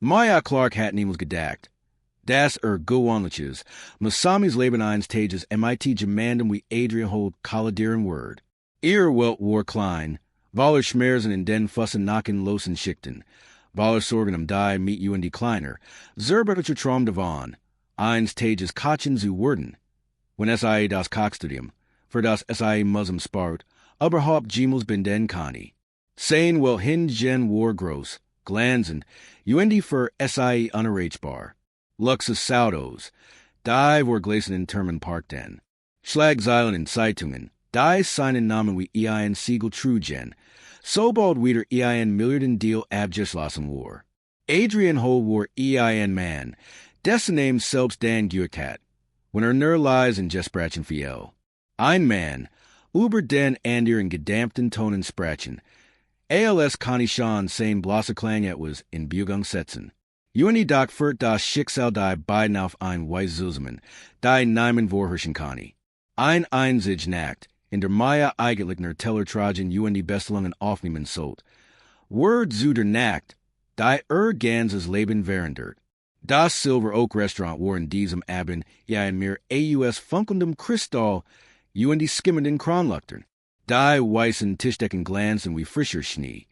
Maya Clark hat niemals gedackt. Das gewöhnliches, Masami's Leben eines Tages MIT gemanden wie Adrian hold kolladieren word. Ihr Welt war klein, Waller schmerzen in den Fussen nacken losen schichten. Waller sorgen die meet you in die kleiner. Zerbertliche Traum devon. Eins Tages Kachen zu werden. When SIA das Cockstudium, für das SIA Muslim spart, Überhaupt Gimels bin den Kani. Sein will hin gen war gross, glanzen, UND für SIA unerreichbar. Luxus Saudos, die vor Gläsen in Termen Park den. Schlagzeilen in Zeitungen, die seinen Namen wie EIN Siegel trugen. So bald wieder EIN Milliarden Deal abgeschlossen war. Adrian Hole war EIN man, dessen Name selbst Dan Guick hat, when nur lies in Gesprachen fiel. Ein man, über den anderen gedampften Tonen sprachen. ALS Connie Sean sein Blosseklang etwas in Bugung setzen. UNI Doc führt das Schicksal die beiden auf ein Weiszusammen, die Neimen vorherrschen Connie. Ein Einsig nackt, in der Maya eigentlich ner Teller tragen UNI Bestelungen aufnehmen sollt. Word zu der Nackt, die ganzes Leben verandert. Das Silver Oak Restaurant war in diesem Abend ja ein mir AUS funkelndem Kristall UND skimmenden Kronluchtern. Die weißen Tischdecken glanzen wie frischer Schnee.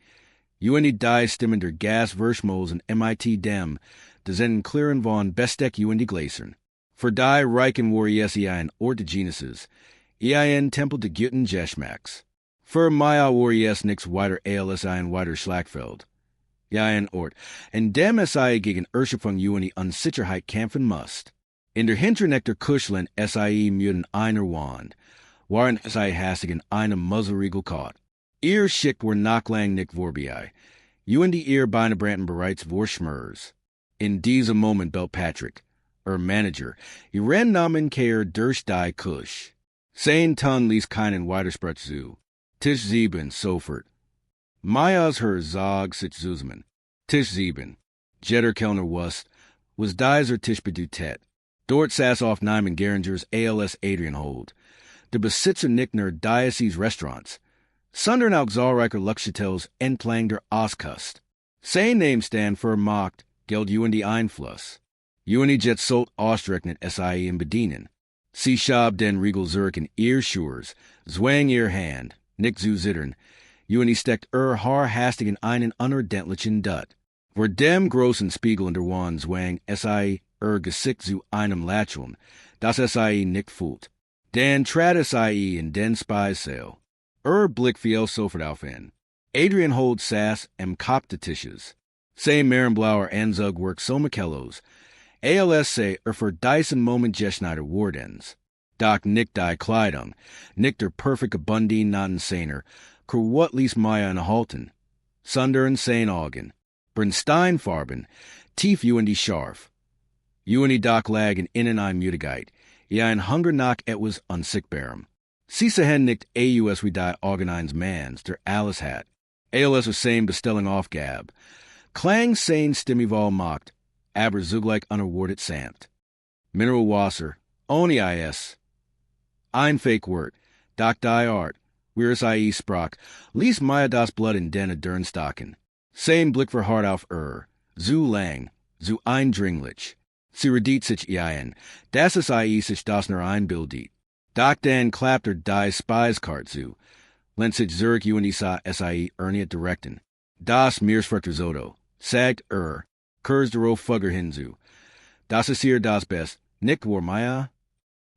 UND die stimmender Gas Verschmols in MIT Dem, dezen clearen von Besteck UND Gläsern. Für die reichen war ein Ort de Genesis, EIN Tempel de Guten Geschmacks. Für Maya war nix weiter ALS ein weiter Schlagfeld. Ein Ort, en dem SIA gegen Erschöpfung UND Unsicherheit kämpfen must. In der Hinternekter Kuschlen SIA müden einer Wand, waren SIA hastig in einem Muzzleriegel caught. Ihr schickt war nachlang nicht vorbei. UND ihr Beine Branten bereits vor Schmers. In diesem Moment belt Patrick, Manager, ihren Namen kehr durch die Kusch. Sein Ton ließ keinen Weitersprech zu. Tisch 7 sofort. Maya's her Zog sich zusammen. Tisch 7. Jetter Kellner was dieser Tisch bedutet. Dort saß auf Nyman Geringers ALS Adrian hold. Der Besitzer Nickner Diocese Restaurants. Sondern auch zahlreicher Luxhotels entlang der Ostkust. Sein Name stand für Macht, Geld UND Einfluss. UND jet sollt ausrechnet SIA in bedienen. Sie schab den Riegel Zurich in ihr Schurs, zwang ihr Hand, nicht zu zittern. UND steckt Haar hastig in einen unordentlichen Dutt. Vor dem großen Spiegel in der Wand zwang SIA Gesicht zu einem Lächeln, das SIA nicht fühlt. Dan trat SIA in den Speisesaal. Blick fiel sofort auf ihn. Adrian hold sass Kopf de Tisches. Say Marenblauer Anzug work so Michellos. ALS say für Dyson Moment Geschneider Wardens. Doc Nick die Kleidung, Nick der perfect Abundin not insaner, what ließ Maya in Halten. Sunder and Saint Augen. Bernsteinfarben, tief UND scharf. UND Doc lag in innen ein Mutigkeit. Ja ein Hunger nach etwas unsichtbarem. Sisa hen nicht AUS wie die Organins Mans, der Alice hat. ALS was same bestelling Aufgab. Klang sane Stimmival mocked, aber zugleich unerwartet samt. Mineral Wasser, ohne IS. Ein fake word, Doc die Art, Wirs IE sprach, ließ Maya das Blood in den Dernstocken. Same Blick für Hart auf zu lang, zu eindringlich. Sie redit sich ein, das ist IE sich das nur einbildet. Doc Dan clapped her die Speiskart zu, lent sich Zurich UND sa SIE erniet direkten. Das Meersfruchter Zoto, sagt Kurs der Fugger hinzu. Das ist hier das Best, nicht war Maya?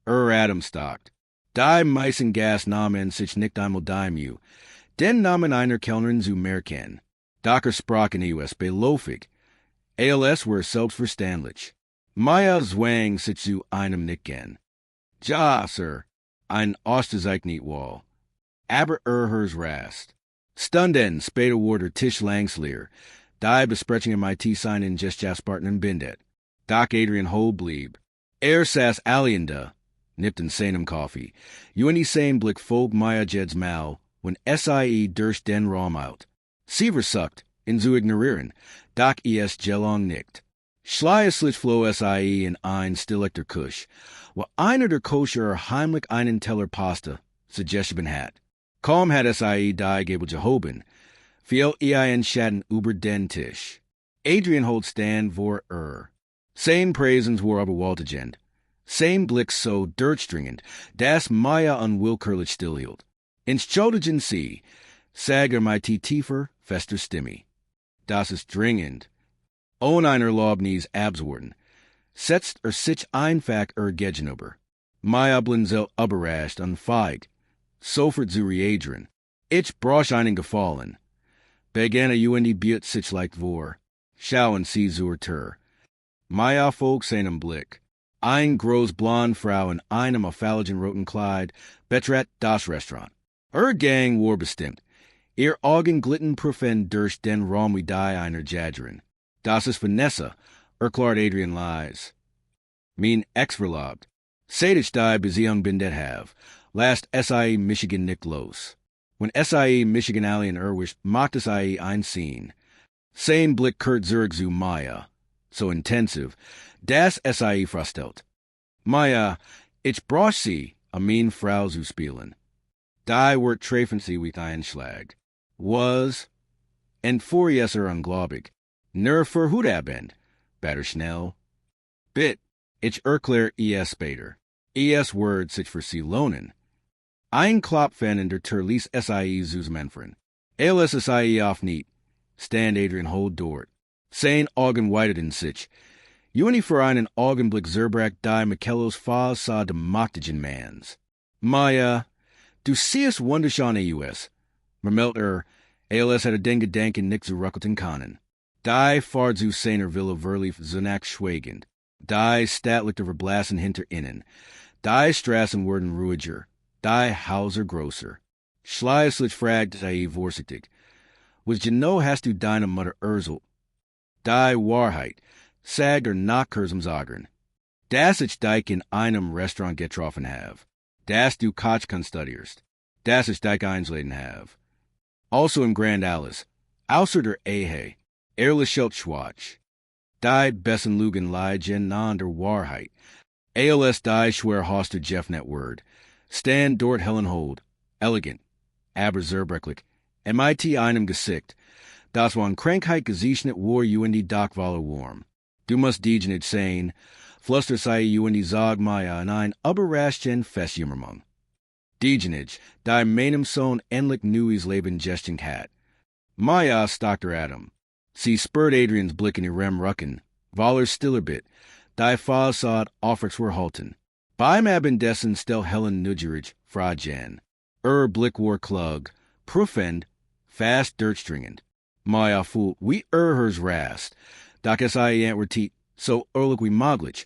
Adam stockt. Die meisten Gas Namen sich nicht einmal daimju. Den Namen einer Kellnerin zu merken. Docker sprach in US belofig. ALS were selbstverständlich. Maya zwang sich zu einem Nicken. Ja, Sir, ein Ostzeich wall. Aber hers rast. Stunden später wurde Tisch Langsleer. Die besprechung MIT sein in Gestjahrspartnern bindet. Doc Adrian Hole blieb. Sass Alienda. Nipton seinem Coffee. UND same Blick fog Maya Jed's Mal, when SIE durch den Raum out. Sie versucht, in zu ignorieren, Doc Gelong nickt. Schleierlich flow SIE in ein stillechter Kusch, wo einer der kosher heimlich einen Teller Pasta suggestion hat. Kaum hat SIE die Gabel Jehoben, viel EIN Schatten über den Tisch. Adrian hold stand vor Same praisens war aber waltegend. Same blick so dirtstringend, das Maya unwillkürlich stillhield. Ins Chodagen see, sag my tiefer, fester stimmy. Das ist dringend. Ohn einer Lobnies absworten. Setzt sich einfach Gegenober. Maya blinzel überrascht und feig. Sofort zu reageren. Ich brosch einen gefallen. Begana biet sich like vor. Schauen sie zur Tür. Maya folks einem Blick. Ein groß blond Frau in einem auffälligen roten Kleid betrat das Restaurant. Gang war bestimmt. Ihr Augen glitten profen durch den Raum wie die einer Jadgerin. Das ist Vanessa, klart Adrian lies. Mein ex-verlobt. Seit ich die Beziehung bin det have. Last SIE Michigan Nick los. When SIE Michigan Alien Erwisch macht es IE ein Scene. Same Blick Kurt Zurich zu Maya. So intensive. Das SIE frostelt. Maya, ich brosch sie, a mean Frau zu spielen. Die wort treffen sie with ein Schlag. Was, en for jesser unglaubig. Nur für Hudabend. Better schnell. Bit, ich erklär es später. Es word sich für sie lohnen. Ein Klopfen in der Terlis SIE Zuzmenfren. Alles SIE auf niet. Stand Adrian hold dort. Sein Augen weitet in sich. Juni für einen Augenblick Zerbrack die Michelos Faz sah de Machtigen Mans. Maya, du siehst wunderschön aus. Mermelt ALS hat a denke denken nix zu Ruckelton Kanen. Die fahrt zu seiner Villa Verlief Zunak schweigend. Die statlicht over Blassen hinter innen. Die Strassen werden ruhiger. Die Hauser grosser. Schleislich fragt sei vorsichtig. Was genau hast du deine Mutter Urzel? Die Wahrheit. Sagt Nachkursum sagen. Das ich dich in einem Restaurant getroffen have. Das du Kotchkan studierst. Das ich dich einsladen have. Also im Grand Alice. Außer der Ehe. Ehrlich Schwatch. Die bessen Lugen Leigen an der Wahrheit. ALS die schwer hoster Jeff net word. Stand dort Helen hold. Elegant. Aber zerbrecklich. MIT einem gesickt. Das waren Krankheit gesichnet war UND Dockwaller warm. Du musst diegen it sein. Fluster sei UND Zog Maya in ein überraschen Festjummermung. Diegenage, die meinem Sohn endlich Nuis Leben gesten hat. Maya Dr. Adam. Sie spurrt Adrians Blick in ihrem Rucken. Waller stiller bit. Die Fasad offers were halten. Beim Abendessen stel Helen Nudgerich, Fra Jan. Blick war klug. Prüfend, fast dirtstringend. Maya fool, we hers rast. Dak es I antwertiet, so ehrlich wie moglich.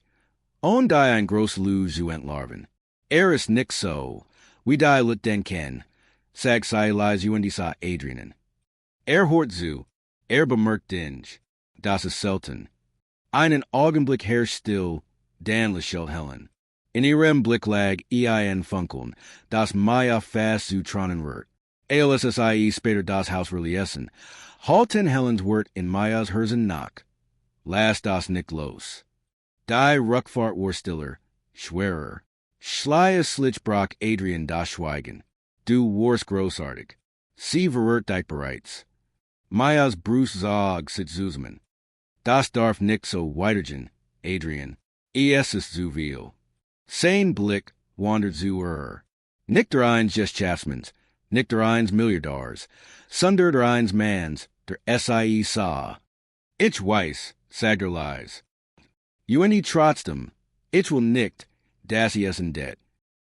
On die ein gross lose zu entlarven. Eris nix so. We die lit den ken. Sag sei lies you and die sa Adrianen. Hort zu. Bemerkt dinge. Das ist selten. Einen Augenblick her still, Dan Lachelle Helen. In ihrem Blick lag ein Funkeln, das Maya fast zu tronnen wird. ALSSIE später das Haus verließen. Halten Helens Wirt in Maya's Herzen nach. Last das Nick los. Die Ruckfahrt war stiller, schwerer. Schleies Slitchbrock Adrian das Schweigen. Du warst großartig. Sie verwirrt dich bereits. Maya's Bruce Zog sit Zuzman. Das darf nicht so weitergehen, Adrian. Es ist zu viel. Sein Blick wandert zu Nicht der eins just Chafsmans. Nicht der eins Milliardars. Sunder der eins Mans, der SIE sah. Ich weiß, sagt der Lies. UND trotzdem, ich will nicht, dass es in det.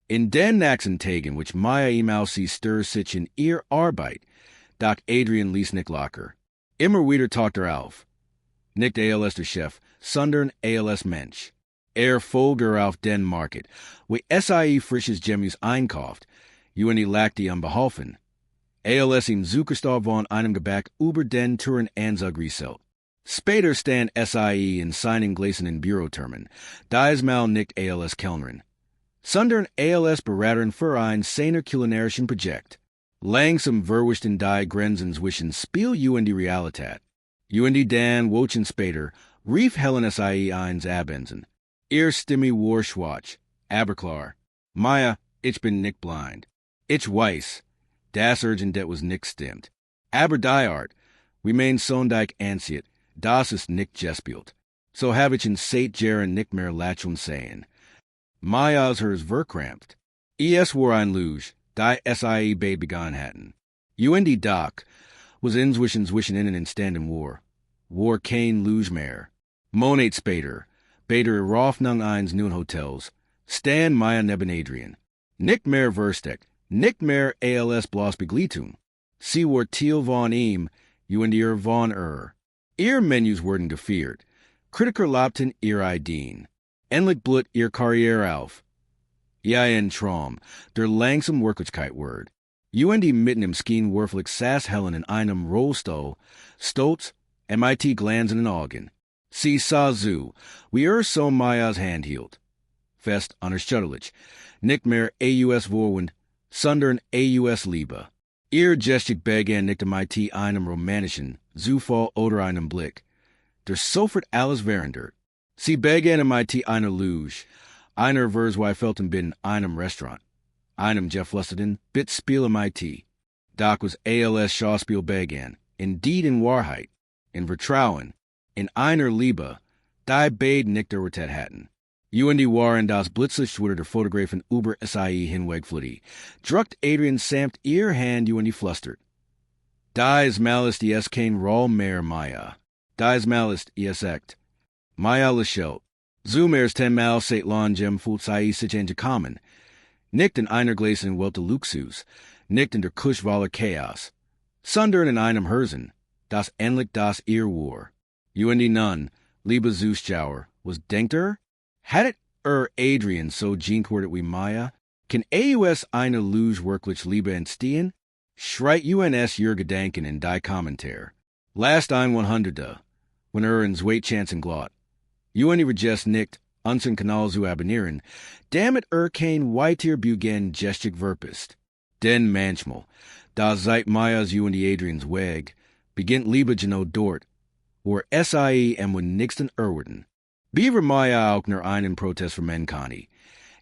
In den nächsten Tagen, which Maya email sie stir sich in ihr Arbeit, Doc Adrian ließ nicht locker. Immer wieder talkt auf. Nicht ALS der Chef, sondern ALS Mensch. Folgt auf den Market, wo SIE frisches Gemüse einkauft, UND lagt die unbeholfen. ALS im Zuckerstall von einem Gebäck über den Touren Anzug reselt. Später stand SIE in seinen gläsernen Bürotermen, da es mal nicht ALS Kellnerin. Sondern ALS Beratern für ein seiner kulinarischen Projekt. Langsam verwischten die Grenzen zwischen Spiel UND Realität. UND Dan Wochen später rief Helen SIE eins Abensen. Ihr Stimme war schwach, aber klar. Maya, ich bin nicht blind. Ich weiß, das Urgent det was nicht stimmt. Aber die Art, we mein Sondijk ansiet, Das ist nicht gespielt. So habe ich in St. Jahren nicht mehr Lachun sehen. Maya's hers verkrampft. Es war ein Luge, die sie bei begann hatten. UND Doc was zwischen innen and stand war. War kein Luge mehr. Monat später, Bader Rofnung eins nun Hotels. Stan Maya neben Adrian. Nicht mehr Verstek, nicht mehr ALS bloß Beglitung. Sie war Thiel von ihm, UND von Ihr Menüs wurden gefeiert. Kritiker lobten ihr Ideen. Endlich blut ihr Karriere auf. Ein Traum, der langsam Wirklichkeit word. UND mitten im Skien werflich saß Helen in einem Rollstuhl, stolz, MIT glansen in Augen. Sie sah zu, wie so Maya's Hand hielt. Fest unerschütterlich, nicht mehr AUS Vorwind, sondern AUS Liebe. Ihr gestig begann nicht MIT einem romantischen, Zufall oder einem Blick. Der sofort alles währender. Sie begann MIT einer Luge, einer Versweifelten bin einem Restaurant. Einem Jeff Lusterden, bit Spiel MIT. Doc was ALS Schauspiel begann, indeed in Wahrheit, in Vertrauen, in einer Liebe, die beide nicht erwartet hatten. UND waren das Blitzlicht wurde der Fotografen über SIE hinweg flutti. Druckt Adrian samt ihr Hand UND flustert. Dies malist es kein Roll mehr Maya. Dies malist es echt. Maya Lachelt. Zumers 10-mal seit Longem fult sei sich angekommen. Nicht in einer Gläsen welte Luxus, nicht in der Kuschwaller Chaos. Sondern in einem Herzen, das endlich das ihr war. UND nun, liebe Zuschauer, was denkt Hattet Adrian so geantwortet wie Maya? Can AUS eine Luge wirklich Liebe entstehen? Schreit UNS ihr Gedanken in die Kommentar. Last ein 100, wenn ins Weitchancen glot. UND regest nicht, unseren Kanal zu abonnieren, damit kein weiter Bugen gestig verpist. Denn manchmal, da seit Maya's UND Adrians Weg, beginnt Liebe genau dort, wo SIE und nixten erwarten. Beaver Maya auch nur einen Protest für Menkani.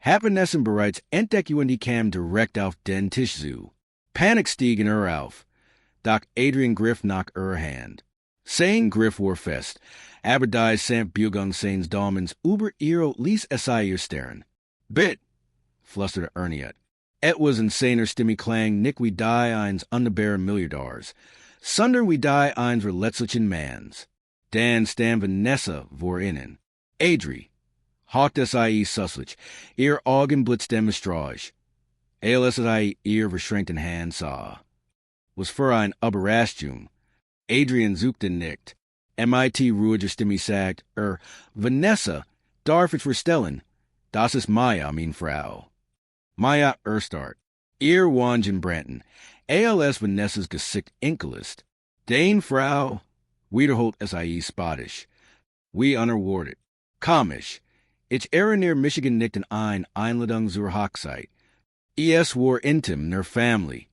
Happenessen bereits entdeck UND kam direkt auf den Tisch zu. Panik stieg in auf. Doc Adrian Griff nach Hand. Sein Griff war fest, aber die samt Bugung seins Daumens über ihre lies SIE stern. Bit, flusterte Erniet. Et was insaner Stimmy Klang nick wie die eins unbaren Milliardars. Sunder wie die eins verletzlichen Mans. Dan stam Vanessa vor innen. Adri, hawkt SIE Suslich, ihr Augen blitzt dem Mistrage. ALS SIE ihr verschränkten Hand sah. Was für ein Überraschung. Adrian suchte nicht. MIT ruhiger Stimme sagt, Vanessa, darf ich verstellen? Das ist Maya, mein Frau. Maya Start. Ihr Wangen Branton. ALS Vanessa's Gesicht Enkelist. Dane Frau. Wiederholt SIE Spottisch. We unerwartet. Komisch. Ich near Michigan nicht in Einladung zur Hochzeit. Es war intim, ner Family.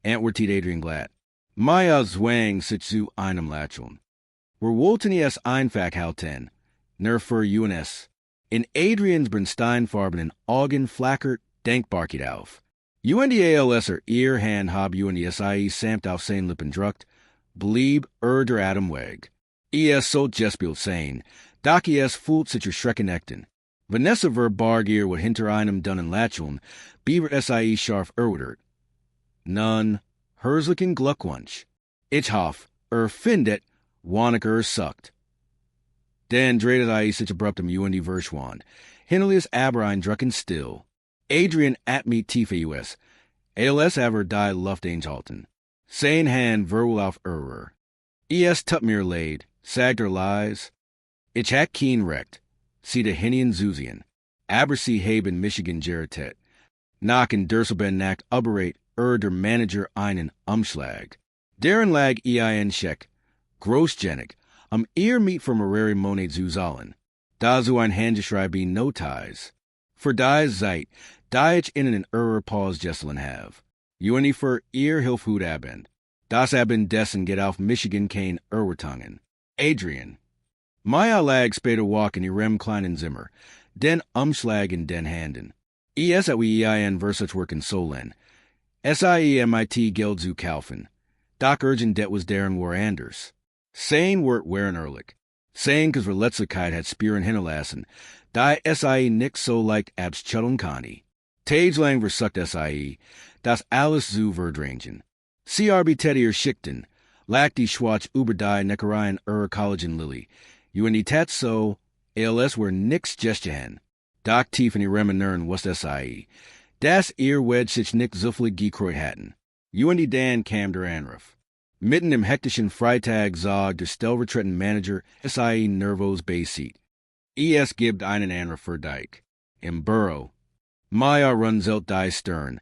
Antwortet Adrian glatt. Maya zwang sich zu einem Lachon. Wir wollten es einfach halten, ner für UNS. In Adrians bernsteinfarbenen Augen flackert Denkbarkeit auf. UND ALS ihr Hand hab UND SIE samt auf sein Lippen druckt, blieb der Atem weg. Es so gespielt sein, Doc es fühlt sich erschrecken echten. Vanessa barg ihr wat hinter einem dunnen Lachon, beaver SIE scharf erwidert. Nun, herzlichen Glückwunsch. Ich hoff, findet, wanneck suckt. Dan dreht SIE sich abruptum UND Verschwand. Hinterlies aber ein drucken still. Adrian at me tiefe US. ALS aber die Luft einhalten. Sein Hand verwohl auf Es tut mir leid, sagt lies. Ich hat keen recht. Sie de Hinian Zuzian. Aber sie haben Michigan Geritet. Nach in Durselben nach operate der Manager einen Umschlag. Deren lag ein Scheck. Großgenig. Ihr meet for Mareri Monat Zuzalen. Da so ein Handgeschrei no ties. Für die Zeit, da ich innen Pause Jesselin have. UND für ihr Hilfhut abend. Das abend dessen get auf Michigan kein Erwertungen. Adrian. Maya lag später walk in ihrem kleinen Zimmer, den Umschlag in den Handen. Es at wie ein versus work in Solen. SIE MIT Geld zu kaufen. Doc urgent det was deren war anders. Sein wort wären ehrlich. Sein cause Verletzlichkeit hat Spieren hinterlassen. Die SIE nix so like abs Chuddeln Connie. Tage lang versucht SIE, das alles zu verdrängen. CRB Teddy Schichten, lack die Schwach über die Neckereien Collagen Lily. In die Tat so, ALS were nix gestehen. Doc Tiefany Remenern was SIE. Das Wedge sich nick zuffelig gekreut hatten. In die Dan kam der Anruf. Mitten im hektischen Freitag sah der stellvertretende Manager SIE Nervos Bayseat. Es gibt einen Anruf für Dyke. Im Büro. Maya runzelt die Stern.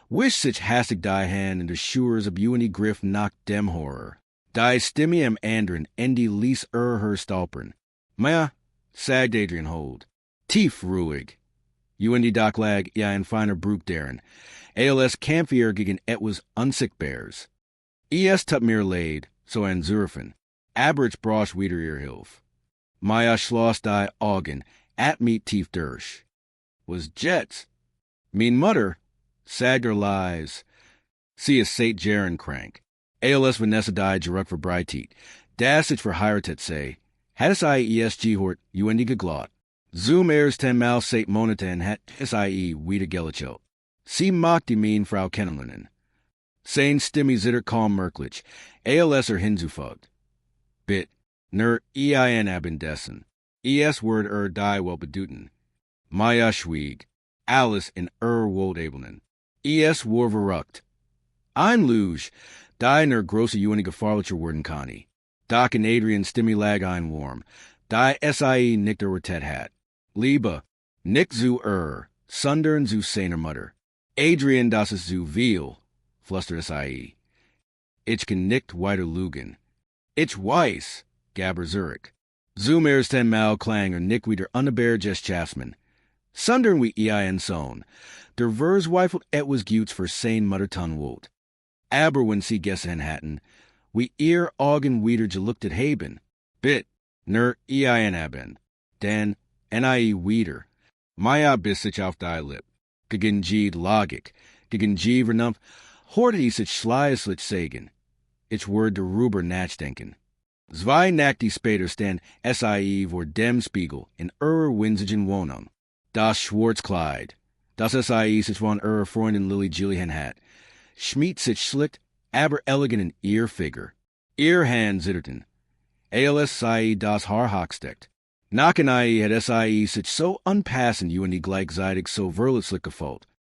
Wish sich hastig die Hand in der Schures ob Griff nach dem Horror. Die Stimme am anderen Ende ließ her stolpern. Maya, sagt Adrian Hold. Tief ruhig. Die Doc lag ja ein feiner Brug deren. ALS Kampfier gegen etwas unsichtbares. Tut mir leid, so ein Zurfen. Aberich brosch wieder ihr Hilf. Maya schloss die Augen, at meet tief durch. Was Jets. Mein Mutter, sagger lies. Sie is St. Jaren crank. ALS Vanessa die geruk for Breitit. Das ich für heiratet sei. Hat es ESG hort, geglot. Zoom airs 10 Mal St. Monatan hat SIE wieder Gelichelt. Sie mag die mean Frau Kennelinen. Sein Stimme zitter kaum merklich. ALS hinzufogt. Bit. Ner EIN abendessen. Word die wel beduten. Maya schwieg. Alice in wold abelnen. War verruckt. Ein Luge. Die ner grosse gefahrlicher worden Connie. Doc and Adrian Stimme lag ein warm. Die SIE nickter Tet hat. Liebe. Nick zu Sundern zu seiner Mutter. Adrian das ist zu viel. Fluster SIE. Ich kann nicht weiter lügen. Ich weiß. Gabber Zurich. Zoom airs 10 Mal klang nick wieder unbear just Chasman. Sundern wie EIN Sohn. Der Vers weifelt etwas Gutes für sein Mutterton Wot. Aber wenn sie gessen hatten, wie Augen wieder gelucktet haben. Bit. Ner EIN haben. Den NIE wieder. Maya bis sich auf die Lip. Gegen G Logik. Gegen G vernunft. Hortet ich sich schleislich sagen. Ich word der Ruber nachdenken. Zwei Nacht die später stand SIE vor dem Spiegel in winzigen Wohnung. Das Schwarzkleid. Das SIE sich von Freundin Lily Gillian hat. Schmied sich schlicht, aber elegant in ihr Figur. Ihr Hand zitterten. ALS SIE das Haar hochsteckt. Nachen hat SIE sich so unpassend die gleichzeitig so verletzlich gefolgt.